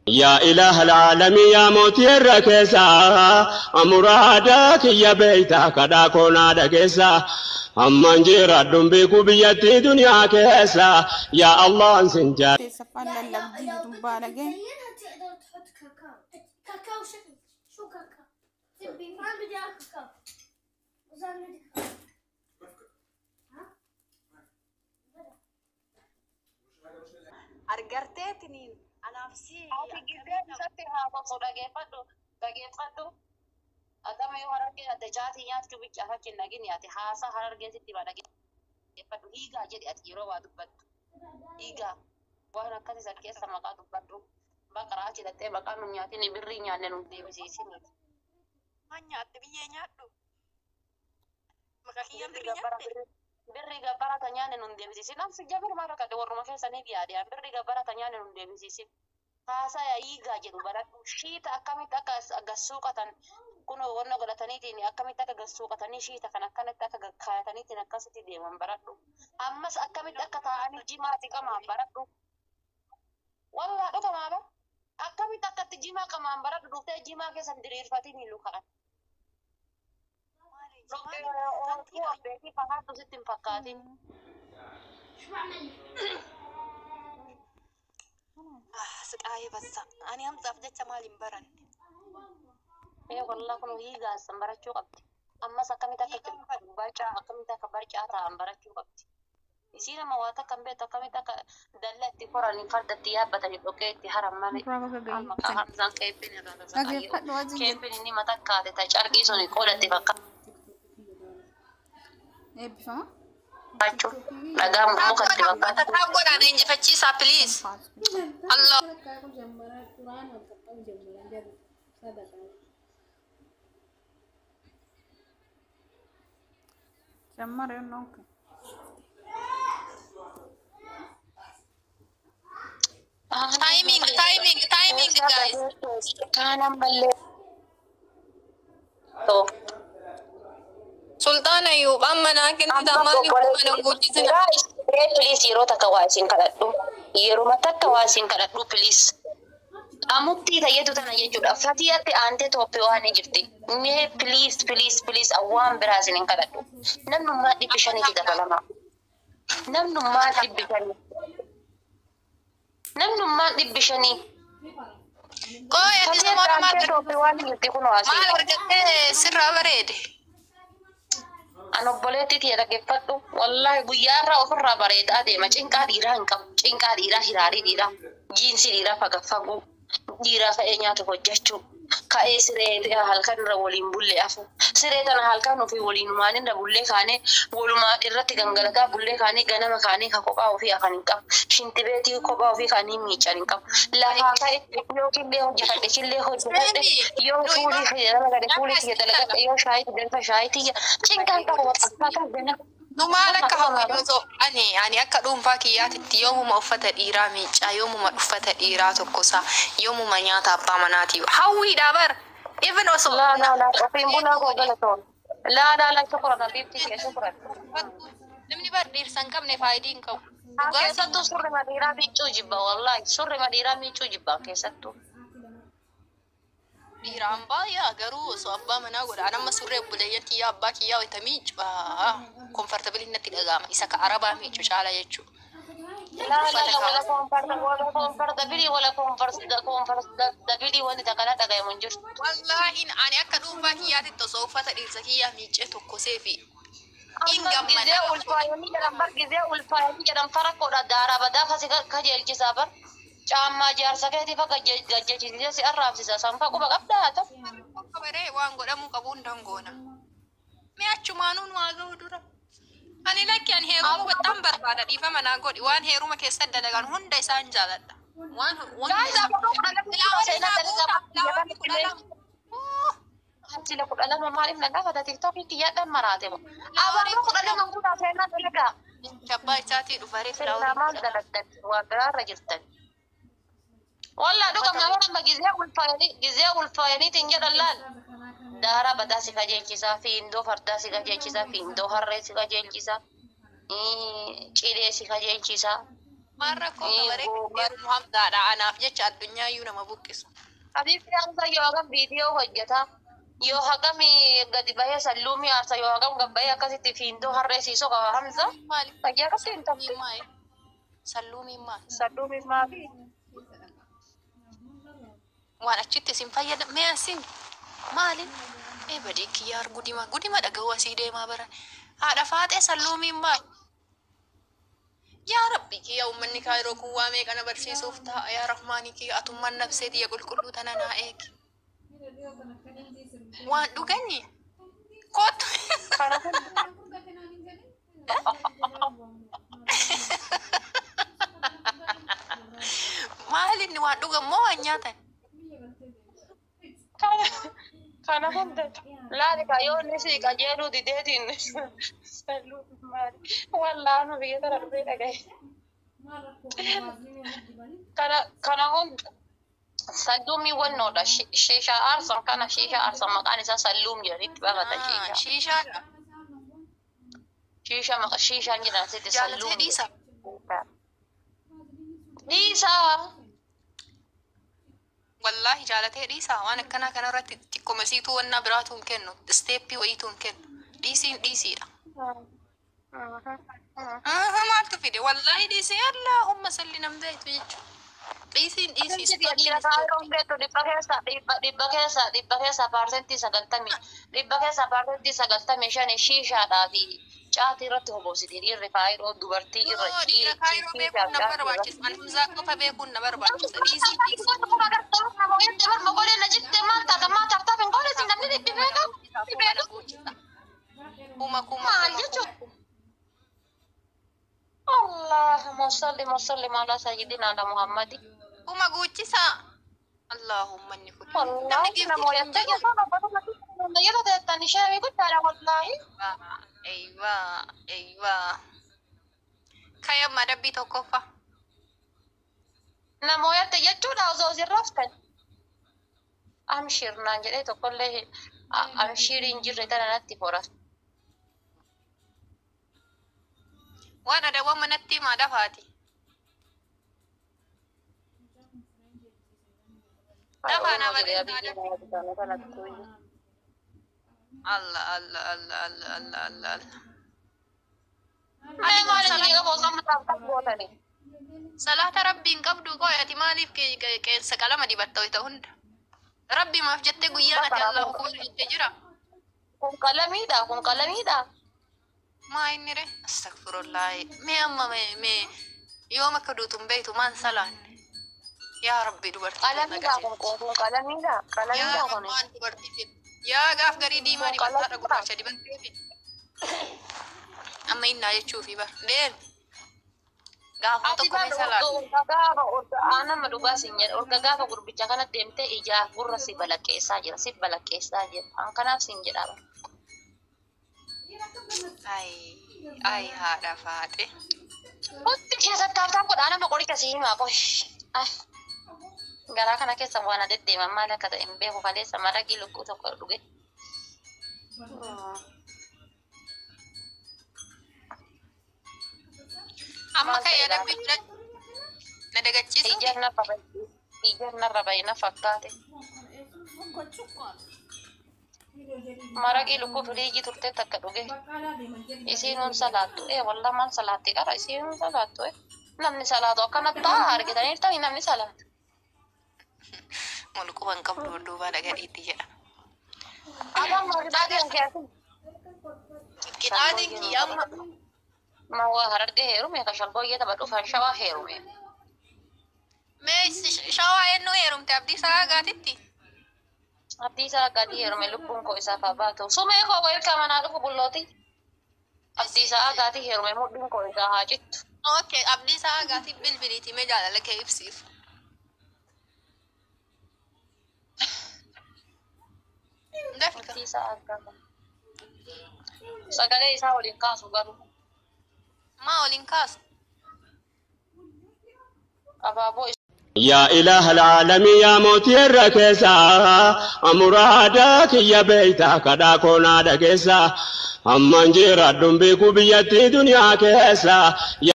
يا إله العالمين يا موتي الركيسة أمرادك يا بيتك دا كونا دكيسة أمان جيرا دنبيكو بيتي دنيا كيسة يا الله سنجا سفان للبدي دنبالك تقدر تحط كاكاو كاكاو شو كاكاو تبي ما بدي كاكاو وصار بدي argarteetiniin anaafsii ati gideen isatti haa qofu dhageeffadhu atama yoo harargee adda jaatii nyaachuu bicha fakkiin nagini ati haasaa harargeetitti baa dhageeffadhu hiigaa jedhi ati yeroo waa dubbattu hiigaa waan akkasii san keessa maqaa dubbadhu baqaraa jedhattee maqaa nu nyaatiin birrii nyaanne nu deebisiisiniiti. Waan nyaatte biyyee nyaadhu maqaa kiyyaan birrii nyaatte. Birri gabbara tanyaan nun deebisisin amsi jabar mara kade warruma keessanii dhiyaadhe birri gabbara tanyaan nun deebisisin haasaa hiigaa jedhu baradhu shiita akkamitti akka gassuuqatan kun wanna godhataniitiin akkamitti akka gassuuqatanii shiita kan akkanatti akka kaayataniitiin akkasitti deeman baradhu ammas akkamitti akka taa'anii jimaati qamaan baradhu wallaa dhugamaadha akkamitti akkatti jimaa qamaan baradhu dhuftee jimaa keessan diriirfatii miilu ka'an. بيتي فقط ست مفكاتين سقاي بس أنا هم ضفدت مالي مبرن إيه والله كانوا يجا سمبرت شو قبتي أما سكمي تك برجع أكمي تك برجع تام برجع شو قبتي يصير ما واتا كم بيت كمي تك دلت تفرن فرد التياب بدل أوكي تهرم مالي ما كان زان كيفين هذا كيفين إني ما تكاد تجاركي سوني كولا تفكر eebbifama. Dhagaa muka Bakka godhaan injifachiisaa please. Allah. Jammare nonke. Timing guys. Kanan balle. Sultan Ayub amma nakin tamani mana gujisin. Please yeroo takka waa isin kadhadhu. Yeroo takka waa isin kadhadhu please. Amukti tayyatu tana jechuudha. Fatiyatti aantee Itoophiyyaa waan jirti. Mee please awwaan biraa isin kadhadhu. Namnummaa dhibbi shaniiti dabalama. Namnummaa dhibbi shanii. Qoy ati samara waan jirti kun waa maal argattee sirraa bareede. Anobboleetti tiya dhaggeeffadhu wallahi guyyaarraa ofirraa bareedaa deema cinqaa dhiiraa hin qabu cinqaa dhiiraa hiraarii dhiiraa jiinsi dhiiraa fagaffagu dhiiraa ka'ee nyaata hojjechuu ka'ee siree halkan irra waliin bulle afu siree tana halkan ofii waliin maanin irra bullee kaanee walumaa irratti gangalataa bullee kaanee ganama kaanee ka kophaa ofii afan hin qabu shintibeetii kophaa ofii kaanii miiccan hin qabu lafaa ka'e yoo killee hojjetadhe yoo fuulii fayyadama gade fuulii kiyya dalagadhe yoo shaayiti danfa shaayitiyya cinqaan qabu akkaataa ganama. Numaal akka hawwiidhoo ani akka dhuunfaa kiyyaatitti yoomuma uffata dhiiraa miiccaa yoomuma uffata dhiiraa tokkosaa yoomuma nyaata abbaa manaatii hawwiidhaa bar even osoo La ofiin bunaa koo galatoon la shukran abiibti kee shukran. namni bar dhiirsan qabne faayidii hin qabu. Keessattuu surri madiiraa miiccuu jibba wallahi surri madiiraa miiccuu jibba keessattuu. Dhiiraan baay'ee garuu osoo abbaa manaa godha anamma surree buleeyyan kiyyaa abbaa kiyyaa wayita miiccu komfortabilii natti dhaga'ama isa ka arabaa miiccu caala jechuudha. Wala komfortabilii wala komfortabilii wanti takana dhagayamu hin jirtu. Wallaahi ani akka dhuunfaa kiyyaatitti osoo uffata dhiirsa kiyyaa miiccee tokkosee fi hin Gizee ulfaayanii jedhan bar gizee ulfaayanii jedhan farakkoodha daaraa badaa kasi kajeelchisaa bar. Caammaa jaarsa keetii fa gajjachiisee si arraabsisa sanfa quba qabdaa haa ta'u. Kabaree waan godhamuu qabuun dangoona. Mee achumaanuun waa ga'u dura. Ani lakki ani heeruma baxxaan barbaada dhiifama naa godhi waan heeruma keessa dalagan hunda isaan jaaladha. Sila kudha lama maaliif na gaafata tiktookii kiyyaadhaan maraate ba. Abaaboo kudha lama kutaa seenaa dalagaa. Shabbaa isaatii dhufaree Seenaa maal dalagdan waa biraarra jirtan. Wallah dhuga mamarama gizee ulfaayaniitiin jedhan laal. Daaraa badaa si qajeelchisaa fi indoo fardaa si qajeelchisaa fi indoo harree si qajeelchisaa. Cilee si qajeelchisaa. Marra koo gabaree heerumu hamdaadha anaaf jecha addunyaa iyyuu nama buqqisu. Habiibti Hamza yoo hagam viidiyoo hojjeta yoo hagam gadi bahee salluumii aarsa yoo hagam gabbahee akkasitti fiindoo harreessiisoo qaba Hamza. Maaliif Fayyaa qabdi hin tabbee. salluumii maali? Salluumii maafi. Waan achitti isin fayyada mee asin maalin? Badii kiyyaar gudima dhaga'uu asii deemaa bara. Haadha faaxee salluumii maali? Yaa Rabbi kiyya uummanni kaayiroo kun waa meeqa na barsiisuuf ta'a yaa Rahmaanii kiyya atummaan nabsee tiyya qulqulluu tana naa eegi. Waan dhuganii kootu. Maalin waan dhugan moo waan nyaatan? Kana hunda laali kayoonni si qajeeluu dideetiin salluumii maali. Wallaanu biyya tana dhufee dhagaye. Kana hunda salluumii wannoodha. Shiishaa aarsan kana shiishaa aarsan maqaan isaa salluum jedhanitti baqata shiishaa. Shiishaadha. Shiishaan jedhan sitti salluum. Jaalatee dhiisa. Dhiisaa. Wallahi jaalatee dhiisa waan akkanaa kanarratti xiqqooma siituu wannaa biraatu hin kennu isteeppii wayiitu hin kennu dhiisiidha. Maaltu fide wallahi dhiisii Allahumma salli nam beektu jechuudha. Dhiisiin dhiisii. Dhibba keessa paarsentii 95 shiishaadhaa fi caatii irratti hobositi dhiirri kaayiroo dubartii irra dhiira kaayiroo beekuun na barbaachisa. Ani Hamzaa qofa beekuun na barbaachisa. Dhiisiin Allahumma salli ala sayyidina ala Muhammadi. Uma guuchisa. Allahumma inni kun. Wallahi namoota yeroo ta'an ishee guddaadha wallahi. Eywa. Kaya madabbii tokkoffaa. Namoota jechuudha osoo sirraftan. Amshir naan jedhee tokkollee amshiriin jirre tana natti horas. Waan adawwan manatti himaa dafaati. Dafaa nama Allah. Salaata rabbiin qabdu qoyati maaliif qeensa qalama dibatta wayita hunda. Rabbi maaf jettee guyyaan ati Allah akbar jettee jira. Kun qalamiidha. Maa inni re astagfirullah. Mee amma mee yooma akka duutuun beektu maan salaanne. Yaa Rabbi dubartii. Qalamiidha kun. Maan dubartii. Yaa gaaf garii diimaa dibattaadha gurraacha dibattee. Amma innaa jechuufi bar. Deemi. Gaafa tokko mee salaanne. Nama dhugaa siin jedha. Orga gaafa gurbicha kana deemtee ijaa gurra si balaqqeessaa jira. An kanaaf siin jedha. Ay haadha faate. Hundi keessatti haftaan godhaa nama qoricha si himaa qoy. Garaa kana keessa waan adeddeeman maal akka ta'e hin beeku kaleessa maraqii lukkuu tokko dhuge. Amma ka'ee dabbii na dagachiisu. Ijaan narra bayina fakkaate. Maraqii lukkuu firiijii turtee takka dhuge. Isiin hun salaattu. Wallamaan salaatti qara isiin hun salaattu. Namni salaatu akkanatti argitanii ta'e namni salaatu. Mulquban qabdu duuba dhagadiitti jedha. Abang marqaatiin keessatti. Qixaatiin kiyyaama. Mawaa harargee heerume ka shalbooyyee tapha dhufan shawaa heerume. Mee shawaa ennuu heerumte abdii isaa gaatitti. Abdii isaa gadi heerume lubbuun koo isaaf haa baatu. Sumee koo wayirkaa manaa dhufu bullooti. Abdii isaa gadi heerume mudhiin koo isaa haa cittu. Okay, abdii isaa gaatiif bilbiliiti mee jaalala kee ibsiif. Abdii isaa gadi. Sagalee isaa waliin kaasu garuu. Maa waliin kaasu? Abaaboo يا إله العالمين يا موتي الركيسة أمرادك يا بيتا كدا كونا دكيسة أمان جيرا دنبيكو بيتي دنيا كيسة